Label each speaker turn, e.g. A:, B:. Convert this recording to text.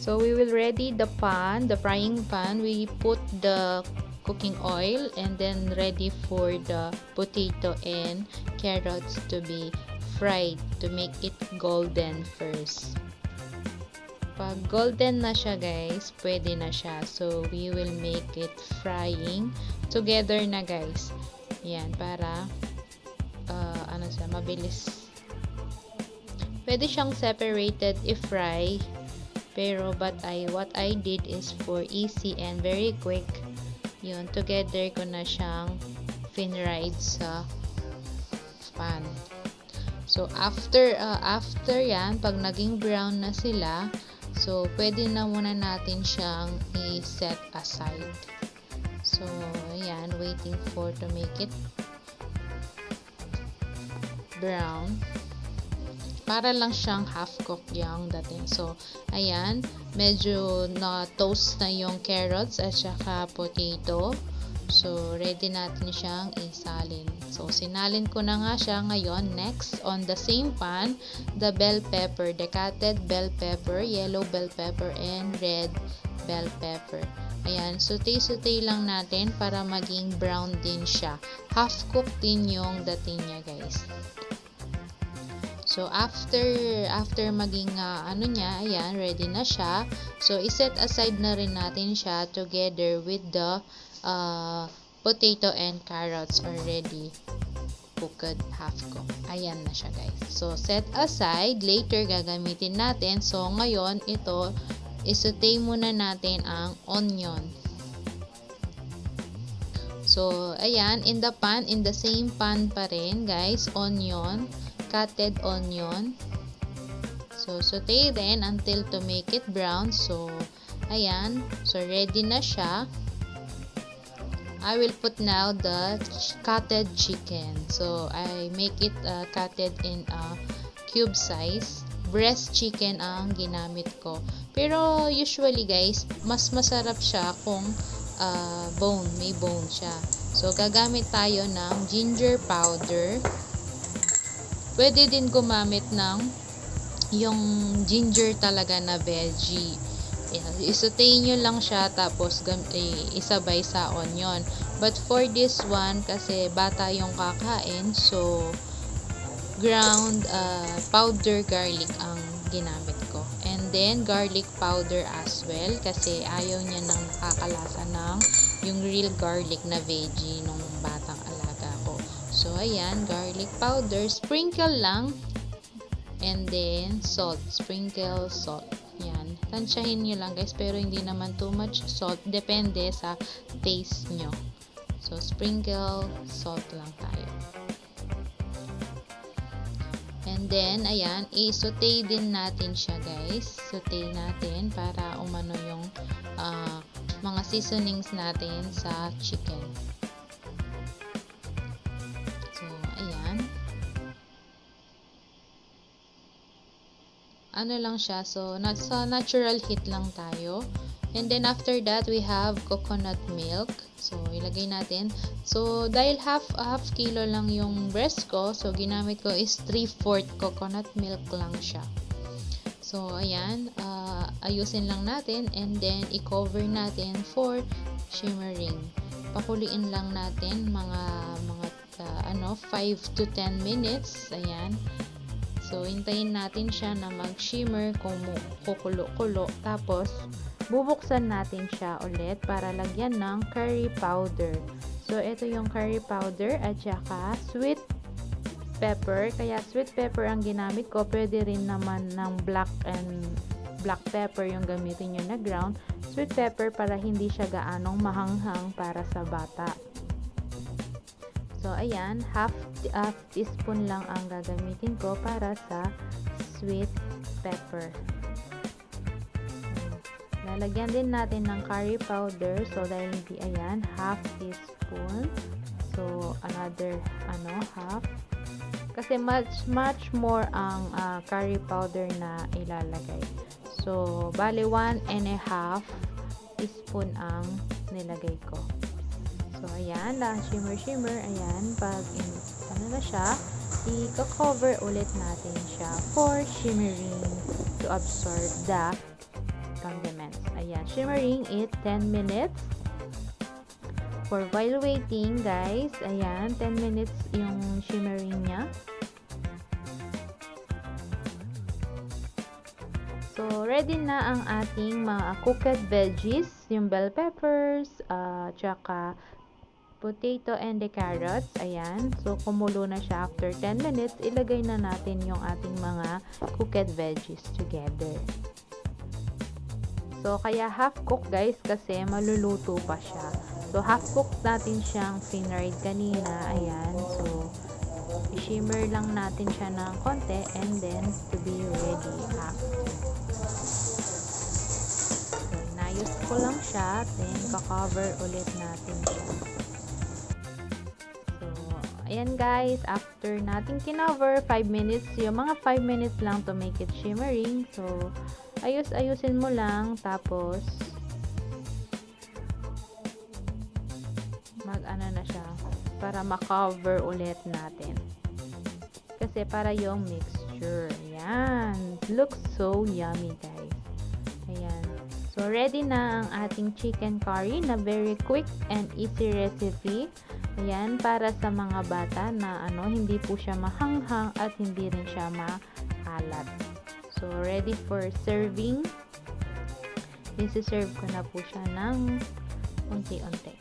A: So we will ready the pan, the frying pan. We put the cooking oil and then ready for the potato and carrots to be fried to make it golden first. Pag golden na siya guys, pwede na siya. So we will make it frying together na guys. Yan, para ano siya, mabilis. Pwede siyang separated i-fry. Pero what I did is for easy and very quick. Yun, together ko na siyang fin-fried sa pan. So after yan, pag naging brown na sila, so pwede na muna natin siyang i-set aside. So ayan, waiting for to make it brown. Para lang siyang half-cooked yung dating. So, ayan, medyo na-toast na yung carrots at saka potato. So, ready natin siyang isalin. So, sinalin ko na nga siya ngayon. Next, on the same pan, the bell pepper, decatted bell pepper, yellow bell pepper, and red bell pepper. Ayan, saute-saute lang natin para maging brown din siya. Half-cooked din yung dating niya, guys. So, after maging ano niya, ayan, ready na siya. So, iset aside na rin natin siya together with the potato and carrots already cooked, half-cooked. Ayan na siya, guys. So, set aside. Later, gagamitin natin. So, ngayon, ito, isaute muna natin ang onion. So, ayan, in the same pan pa rin, guys, onion. Cutted onion. So, saute din until to make it brown. So, ayan. So, ready na siya. I will put now the cutted chicken. So, I make it cutted in a cube size. Breast chicken ang ginamit ko. Pero, usually guys, mas masarap siya kung may bone siya. So, gagamit tayo ng ginger powder. Pwede din gumamit ng yung ginger talaga na veggie. Isaute nyo lang siya tapos isabay sa onion. But for this one, kasi bata yung kakain, so ground powder garlic ang ginamit ko. And then garlic powder as well kasi ayaw niya nang nakakalasa ng yung real garlic na veggie nung batang alaga ko. So, ayan, garlic powder, sprinkle lang, and then salt, sprinkle salt. Yan, tansyahin nyo lang guys, pero hindi naman too much salt, depende sa taste nyo. So, sprinkle salt lang tayo. And then, ayan, i-saute din natin siya guys. Saute natin para umano yung mga seasonings natin sa chicken. Ano lang siya, so sa natural heat lang tayo. And then after that, we have coconut milk. So, ilagay natin. So, dahil half kilo lang yung breast ko, so ginamit ko is 3/4 coconut milk lang siya. So, ayan, ayusin lang natin and then i-cover natin for shimmering. Pakuliin lang natin mga 5 to 10 minutes. Ayan. So, hintayin natin siya na mag-shimmer, kukulo-kulo. Tapos, bubuksan natin siya ulit para lagyan ng curry powder. So, ito yung curry powder at saka sweet pepper. Kaya, sweet pepper ang ginamit ko. Pwede rin naman ng black pepper yung gamitin nyo na ground. Sweet pepper para hindi siya gaanong mahanghang para sa bata. So, ayan, half teaspoon lang ang gagamitin ko para sa sweet pepper. Lalagyan din natin ng curry powder. So, dahil hindi, ayan, half teaspoon. So, another, half. Kasi much more ang curry powder na ilalagay. So, bali 1.5 teaspoon ang nilagay ko. So, ayan, shimmer. Ayan, pag ano na siya, i-cover ulit natin siya for shimmering to absorb the condiments. Ayan, shimmering it 10 minutes. For while waiting, guys, ayan, 10 minutes yung shimmering niya. So, ready na ang ating mga cooked veggies, yung bell peppers, tsaka potato and the carrots. Ayan. So, kumulo na siya after 10 minutes. Ilagay na natin yung ating mga cooked veggies together. So, kaya half cook guys kasi maluluto pa siya. So, half cook natin siyang finried kanina. Ayan. So, i-shimmer lang natin siya ng konti and then to be ready after. So, inayos ko lang siya. Then, ka-cover ulit natin siya. So, ayan guys. After natin kinover, 5 minutes. Yung mga 5 minutes lang to make it shimmering. So, ayusin mo lang, tapos mag-ano na siya para ma-cover ulit natin kasi para yung mixture. Ayan, looks so yummy guys. Ayan, so ready na ang ating chicken curry na very quick and easy recipe. Ayan, para sa mga bata na hindi po siya mahanghang at hindi rin siya maalat. So, ready for serving. Isi-serve ko na po siya ng unti-unti.